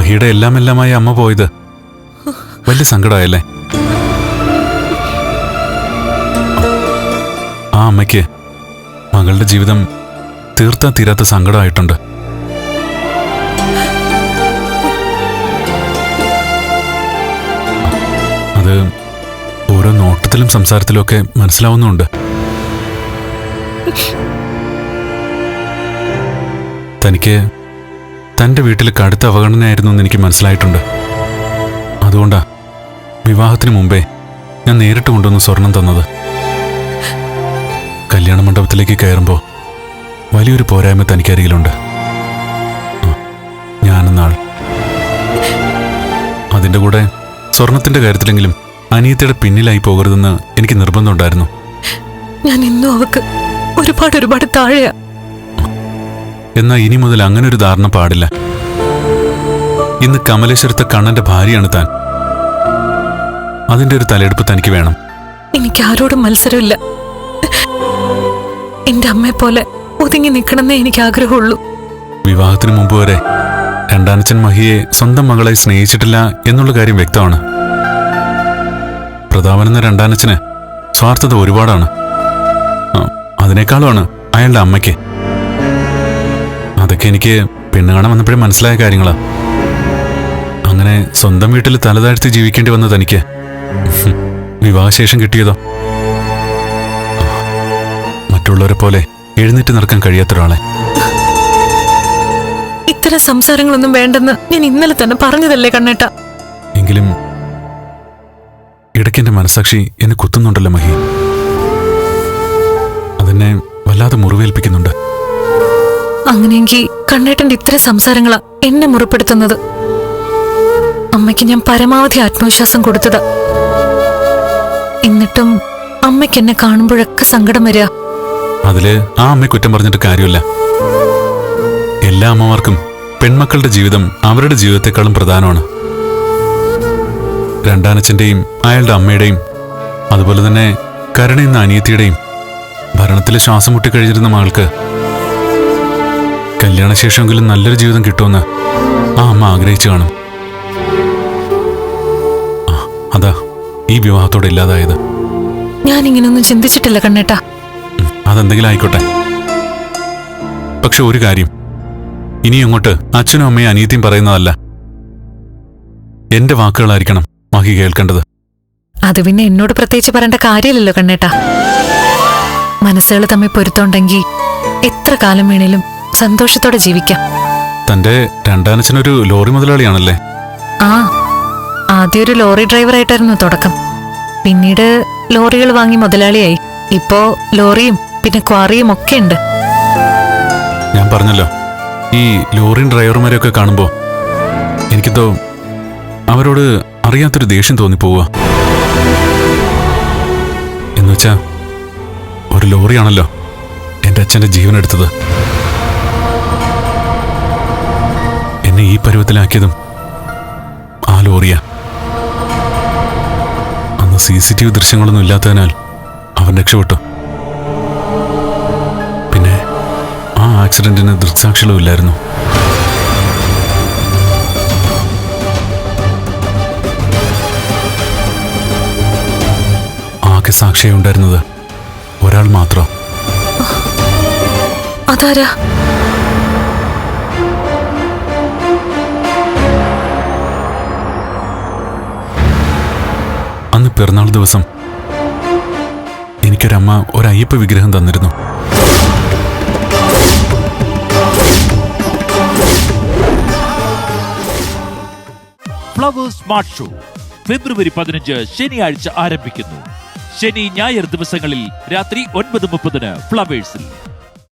മഹിയുടെ എല്ലാമെല്ലാമായി അമ്മ പോയത് വലിയ സങ്കടമായല്ലേ? ആ അമ്മയ്ക്ക് മകളുടെ ജീവിതം തീർത്താ തീരാത്ത സങ്കടമായിട്ടുണ്ട്. അത് ഓരോ നോട്ടത്തിലും സംസാരത്തിലും ഒക്കെ മനസ്സിലാവുന്നുണ്ട്. തനിക്ക് തൻ്റെ വീട്ടിൽ കടുത്ത അവഗണനയായിരുന്നു എന്ന് എനിക്ക് മനസ്സിലായിട്ടുണ്ട്. അതുകൊണ്ടാ വിവാഹത്തിന് മുമ്പേ ഞാൻ നേരിട്ട് കൊണ്ടുവന്ന് സ്വർണം തന്നത്. കല്യാണ മണ്ഡപത്തിലേക്ക് കയറുമ്പോൾ വലിയൊരു പോരായ്മ തനിക്കരികിലുണ്ട്. ഞാനെന്നാൾ അതിൻ്റെ കൂടെ സ്വർണത്തിൻ്റെ കാര്യത്തിലെങ്കിലും അനിയത്തിയുടെ പിന്നിലായി പോകരുതെന്ന് എനിക്ക് നിർബന്ധമുണ്ടായിരുന്നു. ഞാൻ ഇന്നും അവക്ക് ഒരുപാട് താഴെയാ. എന്നാൽ ഇനി മുതൽ അങ്ങനെ ഒരു ധാരണ പാടില്ല. ഇന്ന് കമലേശ്വരത്തെ കണ്ണന്റെ ഭാര്യയാണ് താൻ. അതിന്റെ ഒരു തലയെടുപ്പ് തനിക്ക് വേണം. എനിക്ക് ആരോടും മത്സരമില്ല. എന്റെ അമ്മയെ പോലെ ഒതുങ്ങി നിൽക്കണമെന്നേ എനിക്ക് ആഗ്രഹമുള്ളൂ. വിവാഹത്തിന് മുമ്പ് വരെ രണ്ടാനച്ഛൻ മഹിയെ സ്വന്തം മകളെ സ്നേഹിച്ചിട്ടില്ല എന്നുള്ള കാര്യം വ്യക്തമാണ്. പ്രതാപൻ എന്ന രണ്ടാനച്ഛന് സ്വാർത്ഥത ഒരുപാടാണ്. അതിനേക്കാളുമാണ് അയാളുടെ അമ്മയ്ക്ക്. അതൊക്കെ എനിക്ക് പെണ്ണ് കാണാൻ വന്നപ്പോഴേ മനസ്സിലായ കാര്യങ്ങളാ. അങ്ങനെ സ്വന്തം വീട്ടിൽ തലതാഴ്ത്തി ജീവിക്കേണ്ടി വന്നത് തനിക്ക് വിവാഹശേഷം കിട്ടിയതോ? മറ്റുള്ളവരെ പോലെ എഴുന്നേറ്റ് നടക്കാൻ കഴിയാത്ത ഒരാളെ. ഇത്തരം സംസാരങ്ങളൊന്നും വേണ്ടെന്ന് ഞാൻ ഇന്നലെ തന്നെ പറഞ്ഞതല്ലേ കണ്ണേട്ട. എങ്കിലും ഇടയ്ക്ക് എന്റെ മനസാക്ഷി എന്നെ കുത്തുന്നുണ്ടല്ലോ മഹി. അതെന്നെ വല്ലാതെ മുറിവേൽപ്പിക്കുന്നുണ്ട്. അങ്ങനെയെങ്കിൽ കണ്ണേട്ടന്റെ ഇത്തരം സംസാരങ്ങളാ എന്നെ മുറിപ്പെടുത്തുന്നത്. അമ്മയ്ക്ക് ഞാൻ പരമാവധി ആത്മവിശ്വാസം കൊടുത്തതാ. എന്നിട്ടും അമ്മയ്ക്ക് എന്നെ കാണുമ്പോഴൊക്കെ സങ്കടം വരിക. അതില് ആ അമ്മയെ കുറ്റം പറഞ്ഞിട്ട് കാര്യമില്ല. എല്ലാ അമ്മമാർക്കും പെൺമക്കളുടെ ജീവിതം അവരുടെ ജീവിതത്തെക്കാളും പ്രധാനമാണ്. രണ്ടാനച്ഛന്റെയും അയാളുടെ അമ്മയുടെയും അതുപോലെ തന്നെ കരുണ എന്ന അനിയത്തിയുടെയും ഭരണത്തിൽ ശ്വാസം മുട്ടി കഴിഞ്ഞിരുന്ന മകൾക്ക് കല്യാണശേഷമെങ്കിലും നല്ലൊരു ജീവിതം കിട്ടുമെന്ന് ആ അമ്മ ആഗ്രഹിച്ചു കാണും. അതാ ഈ വിവാഹത്തോടെ ഇല്ലാതായത്. ഞാൻ ഇങ്ങനൊന്നും ചിന്തിച്ചിട്ടില്ല കണ്ണേട്ട. അതെന്തെങ്കിലും ആയിക്കോട്ടെ. പക്ഷെ ഒരു കാര്യം, ഇനി അങ്ങോട്ട് അച്ഛനും അമ്മയും അനിയത്തിയും പറയുന്നതല്ല, എന്റെ വാക്കുകളായിരിക്കണം മഹി കേൾക്കേണ്ടത്. അത് പിന്നെ എന്നോട് പ്രത്യേകിച്ച് പറയേണ്ട കാര്യമില്ലല്ലോ കണ്ണേട്ട. മനസ്സുകൾ തമ്മിൽ പൊരുത്തമുണ്ടെങ്കിൽ എത്ര കാലം വേണേലും സന്തോഷത്തോടെ ജീവിക്കാം. തന്റെ രണ്ടാനച്ഛനൊരു ലോറി മുതലാളിയാണല്ലേ? ആ, ആദ്യം ഒരു ലോറി ഡ്രൈവറായിട്ടായിരുന്നു തുടക്കം. പിന്നീട് ലോറികൾ വാങ്ങി മുതലാളിയായി. ഇപ്പോ ലോറിയും പിന്നെ ക്വാറിയും ഒക്കെ ഉണ്ട്. ഞാൻ പറഞ്ഞല്ലോ, ഈ ലോറിയും ഡ്രൈവർമാരെയൊക്കെ കാണുമ്പോ എനിക്കെന്തോ അവരോട് അറിയാത്തൊരു ദേഷ്യം തോന്നിപ്പോവുക. എന്നുവെച്ചാ ഒരു ലോറിയാണല്ലോ എന്റെ അച്ഛന്റെ ജീവനെടുത്തത്. എന്നെ ഈ പരുവത്തിലാക്കിയതും ആ ലോറിയാ. അന്ന് CCTV ദൃശ്യങ്ങളൊന്നും ഇല്ലാത്തതിനാൽ അവൻ രക്ഷപ്പെട്ടു. പിന്നെ ആ ആക്സിഡന്റിന് ദൃക്സാക്ഷികളും ഇല്ലായിരുന്നു. ആകെ സാക്ഷിയുണ്ടായിരുന്നത് ഒരാൾ മാത്രം. അതാരാ? അന്ന് പിറന്നാൾ ദിവസം എനിക്കൊരമ്മ ഒരു അയ്യപ്പ വിഗ്രഹം തന്നിരുന്നു. ഫ്ലവേഴ്സ് സ്മാർട്ട് ഷോ ഫെബ്രുവരി 15 ശനിയാഴ്ച ആരംഭിക്കുന്നു. ശനി ഞായർ ദിവസങ്ങളിൽ രാത്രി 9:30 ഫ്ലവേഴ്സിൽ.